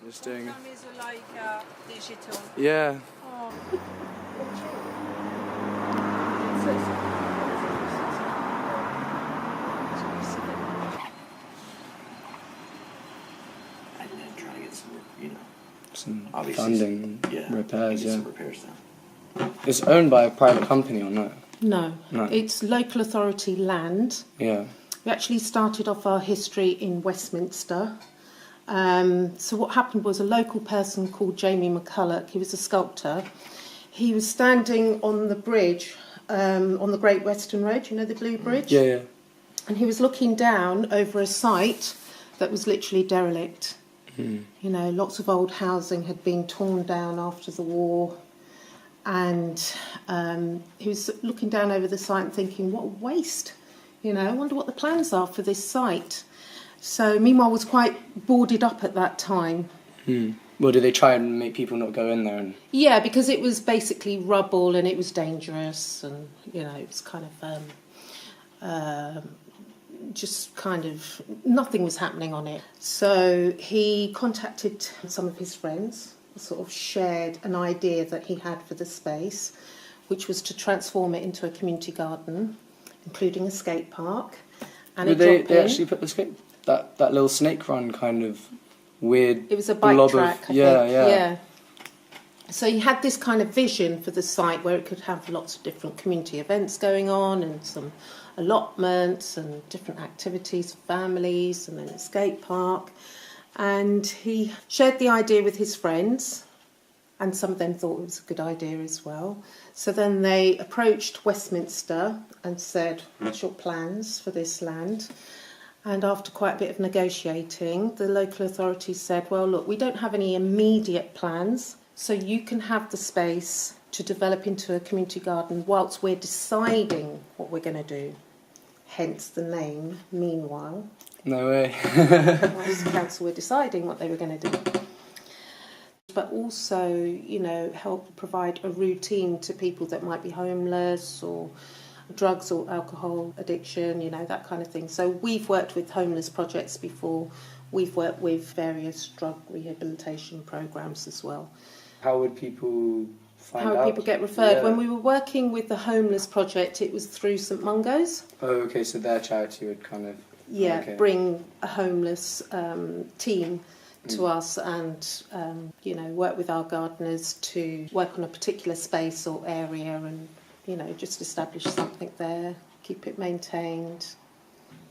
Just doing it. Is like digital. Yeah. Oh. And then trying to get some, Some obviously funding, some, repairs, some repairs done. It's owned by a private company or no? No, No. it's local authority land. Yeah. We actually started off our history in Westminster. So what happened was a local person called Jamie McCulloch, he was a sculptor. He was standing on the bridge, on the Great Western Road, you know, the Blue Bridge? Yeah, yeah. And he was looking down over a site that was literally derelict. You know, lots of old housing had been torn down after the war. And he was looking down over the site and thinking, what a waste. You know, I wonder what the plans are for this site. So meanwhile was quite boarded up at that time. Well, did they try and make people not go in there? And Yeah, because it was basically rubble and it was dangerous and, you know, it was kind of just kind of nothing was happening on it. So he contacted some of his friends, sort of shared an idea that he had for the space, which was to transform it into a community garden, including a skate park and did a drop-in. they actually put the skate, that little snake run kind of weird It was a bike blob track, of, I think. Yeah. So he had this kind of vision for the site where it could have lots of different community events going on and some allotments and different activities for families and then a skate park. And he shared the idea with his friends and some of them thought it was a good idea as well. So then they approached Westminster and said, what's your plans for this land? And after quite a bit of negotiating, the local authorities said, well, look, we don't have any immediate plans, so you can have the space to develop into a community garden whilst we're deciding what we're going to do. Hence the name, Meanwhile. No way. Whilst the council were deciding what they were going to do. But also, you know, help provide a routine to people that might be homeless or drugs or alcohol addiction, you know, that kind of thing. So we've worked with homeless projects before. We've worked with various drug rehabilitation programs as well. How would people find out? How would people get referred? Yeah. When we were working with the homeless project, it was through St Mungo's. Oh, okay, so their charity would kind of... Yeah, okay. bring a homeless team to us and, you know, work with our gardeners to work on a particular space or area and, you know, just establish something there, keep it maintained.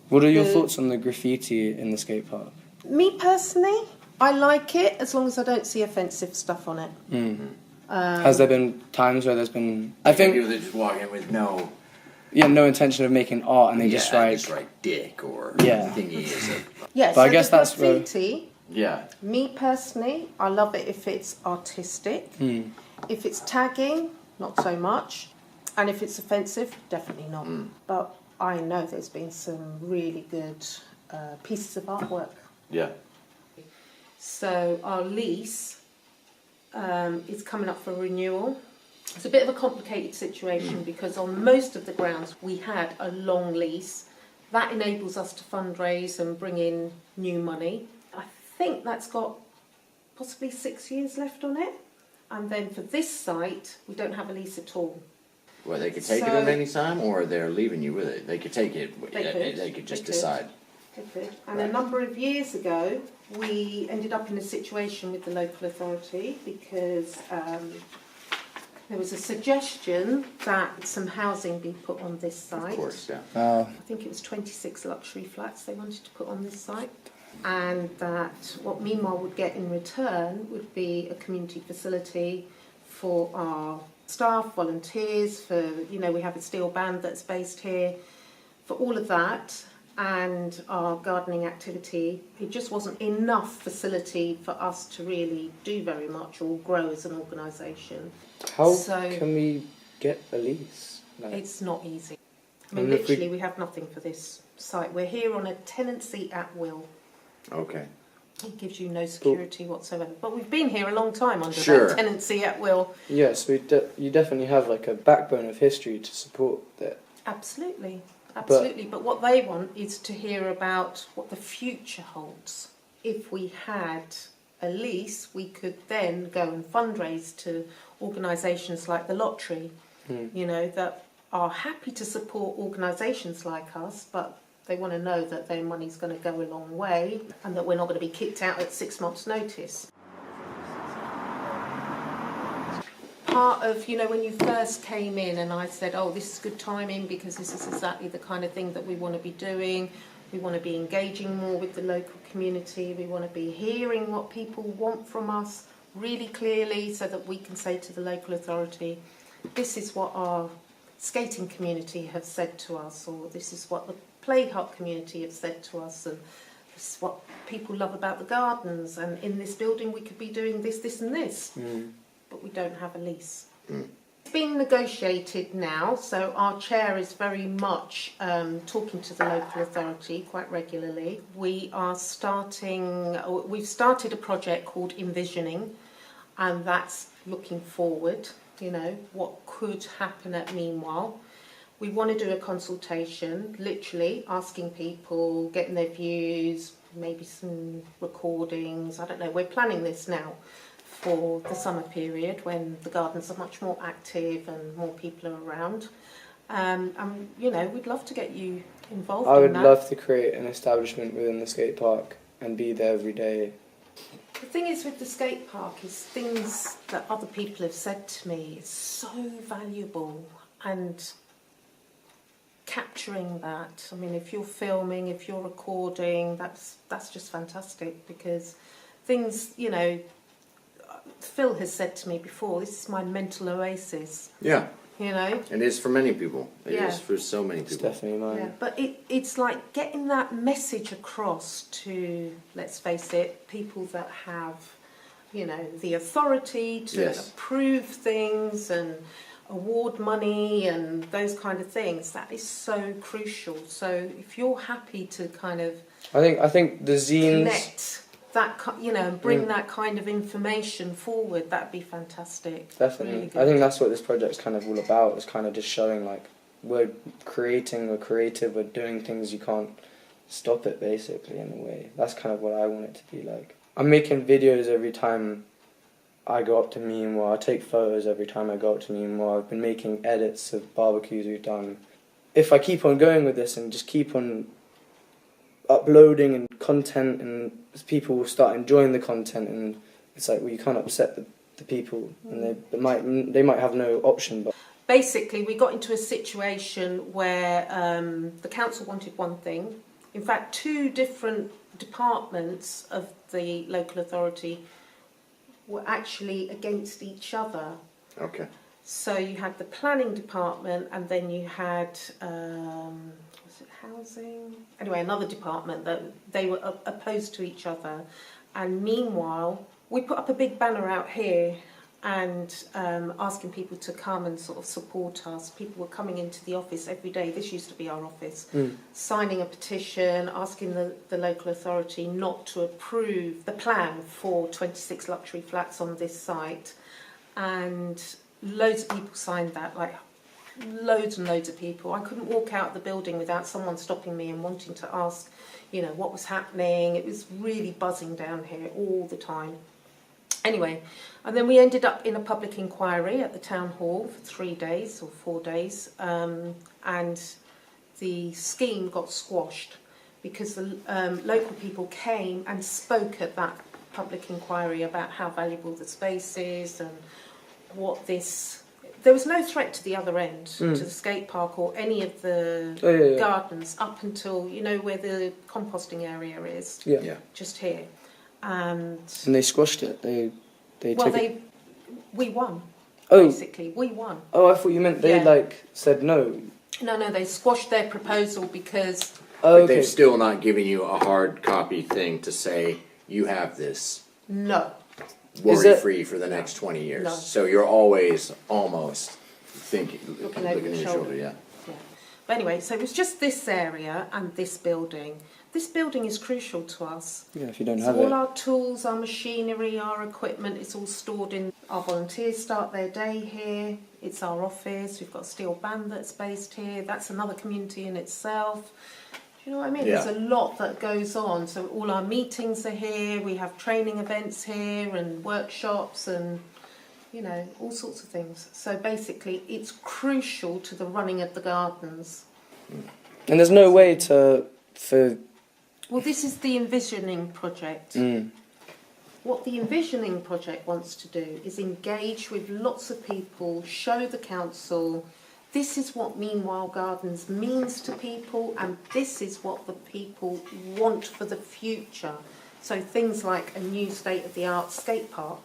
What are your thoughts on the graffiti in the skate park? Me personally, I like it as long as I don't see offensive stuff on it. Has there been times where there's been... I think... People that just walk in with no intention of making art and they just write dick or Yeah. thingy is a... Yeah, But so I guess the that's where- graffiti, Yeah. me personally, I love it if it's artistic. If it's tagging, not so much. And if it's offensive, definitely not. But I know there's been some really good pieces of artwork. Yeah. So our lease is coming up for renewal. It's a bit of a complicated situation because on most of the grounds we had a long lease. That enables us to fundraise and bring in new money. I think that's got possibly 6 years left on it. And then for this site, we don't have a lease at all. Well, they could take it So- at any time, or they're leaving you with it. They could take it. They could just could. decide. They could. And a number of years ago, we ended up in a situation with the local authority because there was a suggestion that some housing be put on this site. Of course, yeah. I think it was 26 luxury flats they wanted to put on this site. And that what Meanwhile would get in return would be a community facility for our staff, volunteers, for, you know, we have a steel band that's based here, for all of that and our gardening activity. It just wasn't enough facility for us to really do very much or grow as an organisation. How So- can we get a lease? Like, It's not easy. I mean, And if we- literally, we have nothing for this site. We're here on a tenancy at will. Okay. It gives you no security whatsoever. But we've been here a long time under Sure. that tenancy at will. yes, you definitely have like a backbone of history to support that. Absolutely, absolutely. But what they want is to hear about what the future holds. If we had a lease, we could then go and fundraise to organisations like the Lottery, you know, that are happy to support organisations like us, but they want to know that their money's going to go a long way and that we're not going to be kicked out at 6 months' notice. Part of, you know, when you first came in and I said, oh, this is good timing because this is exactly the kind of thing that we want to be doing. We want to be engaging more with the local community. We want to be hearing what people want from us really clearly so that we can say to the local authority, this is what our skating community have said to us, or this is what the play hut community have said to us, and this is what people love about the gardens, and in this building we could be doing this, this and this. But we don't have a lease. It's being negotiated now, so our chair is very much talking to the local authority quite regularly. We've started a project called Envisioning, and that's looking forward, you know, what could happen at Meanwhile. We want to do a consultation, literally asking people, getting their views, maybe some recordings, I don't know, we're planning this now for the summer period when the gardens are much more active and more people are around. And, you know, we'd love to get you involved in that. I would love to create an establishment within the skate park and be there every day. The thing is with the skate park is things that other people have said to me is so valuable, and capturing that, I mean, if you're filming, if you're recording, that's just fantastic, because things, you know, Phil has said to me before, this is my mental oasis. Yeah. You know? It is for many people. It Yeah. is for so many It's people. definitely mine. Yeah, but it's like getting that message across to, let's face it, people that have, you know, the authority to Yes. approve things and award money and those kind of things. That is so crucial. So if you're happy to kind of I think the zines. connect that, you know, and bring that kind of information forward, that'd be fantastic. Definitely. Really good. I think that's what this project's kind of all about. It's kind of just showing, like, we're creating, we're creative, we're doing things, you can't stop it, basically, in a way. That's kind of what I want it to be like. I'm making videos every time I go up to Meanwhile. I take photos every time I go up to Meanwhile. I've been making edits of barbecues we've done. If I keep on going with this and just keep on uploading and content, and people will start enjoying the content, and it's like, well, you can't upset the people, and they might have no option. But basically, we got into a situation where the council wanted one thing. In fact, two different departments of the local authority were actually against each other. Okay. So you had the planning department, and then you had was it housing? Anyway, another department that they were opposed to each other. And meanwhile, we put up a big banner out here and asking people to come and sort of support us. People were coming into the office every day. This used to be our office, signing a petition, asking the local authority not to approve the plan for 26 luxury flats on this site. And loads of people signed that, like loads and loads of people. I couldn't walk out of the building without someone stopping me and wanting to ask, you know, what was happening. It was really buzzing down here all the time. Anyway, and then we ended up in a public inquiry at the town hall for 3 days or 4 days, and the scheme got squashed because the local people came and spoke at that public inquiry about how valuable the space is and what this... There was no threat to the other end, to the skate park or any of the gardens up until, you know, where the composting area is, Yeah. just here. And they squashed it. We won. Oh. Basically, we won. Oh, I thought you meant they said no. No, they squashed their proposal because... Oh, But okay. they've still not given you a hard copy thing to say, you have this No. worry-free for the next 20 years. No. So you're always almost thinking, Looking looking over at your your shoulder. shoulder, yeah. Yeah. But anyway, so it was just this area and this building. This building is crucial to us. Yeah, if you don't So have all it. our tools, our machinery, our equipment, it's all stored in... Our volunteers start their day here. It's our office. We've got a steel band that's based here. That's another community in itself. you know what I mean? Yeah. There's a lot that goes on. So all our meetings are here, we have training events here and workshops and, you know, all sorts of things. So basically it's crucial to the running of the gardens. And there's no way for Well, this is the envisioning project. What the envisioning project wants to do is engage with lots of people, show the council, this is what Meanwhile Gardens means to people, and this is what the people want for the future. So things like a new state-of-the-art skate park,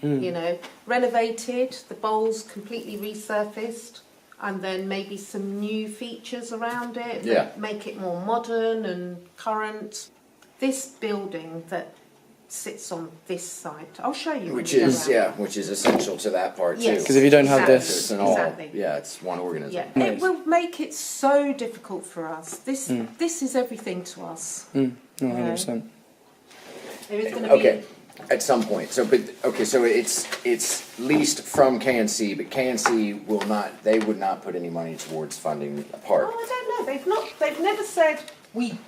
you know, renovated, the bowls completely resurfaced, and then maybe some new features around it that make it more modern and current. This building that sits on this site, I'll show you. Which is essential to that part too. Yes. Because if you don't have So this, it's an all, Exactly. yeah, it's one organism. Yeah, Nice. it will make it so difficult for us. This is everything to us. no, 100%. There is going to be. Okay, at some point. So, but okay, so it's leased from KNC, but KNC will not. They would not put any money towards funding a park. Oh, I don't know. They've not. They've never said we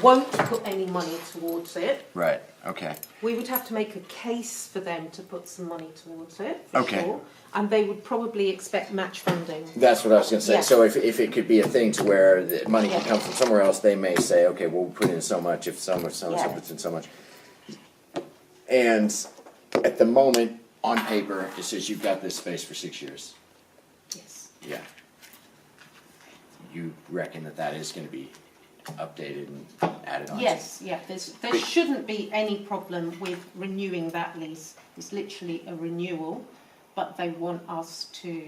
won't put any money towards it. Right. Okay. We would have to make a case for them to put some money towards it, for Okay. sure. And they would probably expect match funding. That's what I was going to say. Yeah. So if it could be a thing to where the money can Yeah. come from somewhere else, they may say, okay, we'll put in so much if so much, Yeah. puts in so much. And at the moment, on paper, it says you've got this space for 6 years. Yes. Yeah. You reckon that is going to be updated and added on? Yes, yeah. There shouldn't be any problem with renewing that lease. It's literally a renewal, but they want us to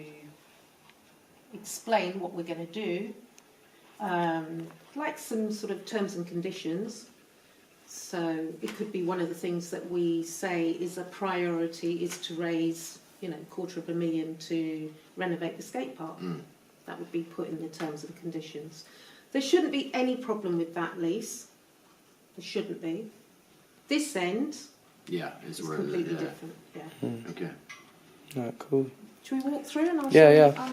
explain what we're going to do, like some sort of terms and conditions. So it could be one of the things that we say is a priority is to raise, you know, $250,000 to renovate the skate park. That would be put in the terms and conditions. There shouldn't be any problem with that lease. There shouldn't be. This end Yeah, is is where completely yeah. different. Yeah. Okay. Alright, cool. Should we walk through and I'll Yeah, show yeah. you?